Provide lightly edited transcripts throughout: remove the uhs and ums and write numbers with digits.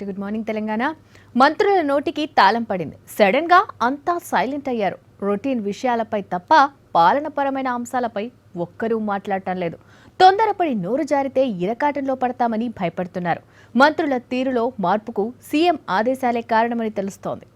Good morning Telangana. మంత్రుల నోటికి తాళం పడింది. సడన్ గా అంతా సైలెంట్ అయ్యారు. రొటీన్ విషయాలపై తప్ప పాలనపరమైన అంశాలపై ఒక్కరూ మాట్లాడటం లేదు. తొందరపడి నోరు జారితే ఇరకాటంలో పడతామని భయపడుతున్నారు. మంత్రుల తీరులో మార్పుకు సీఎం ఆదేశాలే కారణమని తెలుస్తోంది.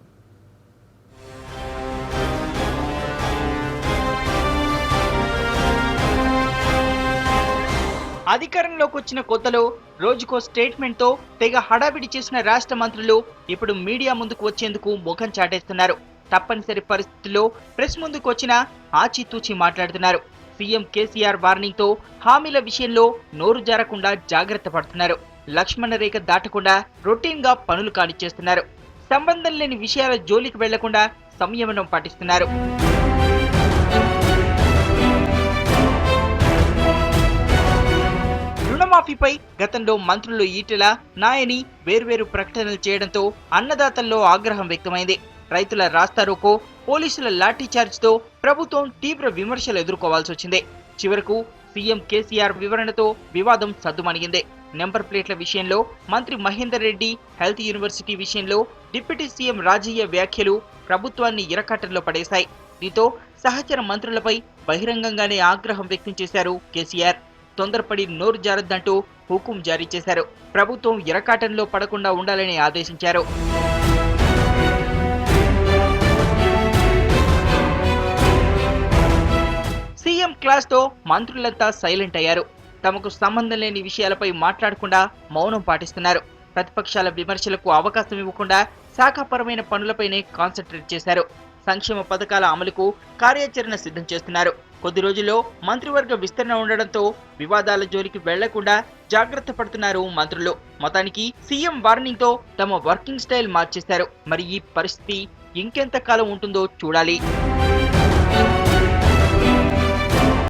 అధికారంలోకి వచ్చిన కొత్తలో రోజుకో స్టేట్మెంట్ తో తెగ హడావిడి చేసిన రాష్ట్ర మంత్రులు ఇప్పుడు మీడియా ముందుకు వచ్చేందుకు ముఖం చాటేస్తున్నారు. తప్పనిసరి పరిస్థితుల్లో ప్రెస్ ముందుకు వచ్చినా ఆచితూచి మాట్లాడుతున్నారు. సీఎం కేసీఆర్ వార్నింగ్ తో హామీల విషయంలో నోరు జారకుండా జాగ్రత్త పడుతున్నారు. లక్ష్మణ రేఖ దాటకుండా రొటీన్ గా పనులు కానిచ్చేస్తున్నారు. సంబంధం లేని విషయాల జోలికి వెళ్లకుండా సంయమనం పాటిస్తున్నారు. రుణమాఫీపై గతంలో మంత్రులు ఈటెల, నాయని వేర్వేరు ప్రకటనలు చేయడంతో అన్నదాతల్లో ఆగ్రహం వ్యక్తమైంది. రైతుల రాస్తారోకో, పోలీసుల లాఠీచార్జ్ తో ప్రభుత్వం తీవ్ర విమర్శలు ఎదుర్కోవాల్సి వచ్చింది. చివరకు సీఎం కేసీఆర్ వివరణతో వివాదం సద్దుమణిగింది. నెంబర్ ప్లేట్ల విషయంలో మంత్రి మహేందర్ రెడ్డి, హెల్త్ యూనివర్సిటీ విషయంలో డిప్యూటీ సీఎం రాజయ్య వ్యాఖ్యలు ప్రభుత్వాన్ని ఇరకాటంలో పడేశాయి. దీంతో సహచర మంత్రులపై బహిరంగంగానే ఆగ్రహం వ్యక్తం చేశారు కేసీఆర్. తొందరపడి నోరు జారద్దంటూ హుకుం జారీ చేశారు. ప్రభుత్వం ఇరకాటంలో పడకుండా ఉండాలని ఆదేశించారు. సీఎం క్లాస్ తో మంత్రులంతా సైలెంట్ అయ్యారు. తమకు సంబంధం లేని విషయాలపై మాట్లాడకుండా మౌనం పాటిస్తున్నారు. ప్రతిపక్షాల విమర్శలకు అవకాశం ఇవ్వకుండా శాఖాపరమైన పనులపైనే కాన్సంట్రేట్ చేశారు. సంక్షేమ పథకాల అమలుకు కార్యాచరణ సిద్ధం చేస్తున్నారు. కొద్ది రోజుల్లో మంత్రివర్గ విస్తరణ ఉండడంతో వివాదాల జోలికి వెళ్లకుండా జాగ్రత్త పడుతున్నారు మంత్రులు. మొత్తానికి సీఎం వార్నింగ్ తో తమ వర్కింగ్ స్టైల్ మార్చేశారు. మరి ఈ పరిస్థితి ఇంకెంత కాలం ఉంటుందో చూడాలి.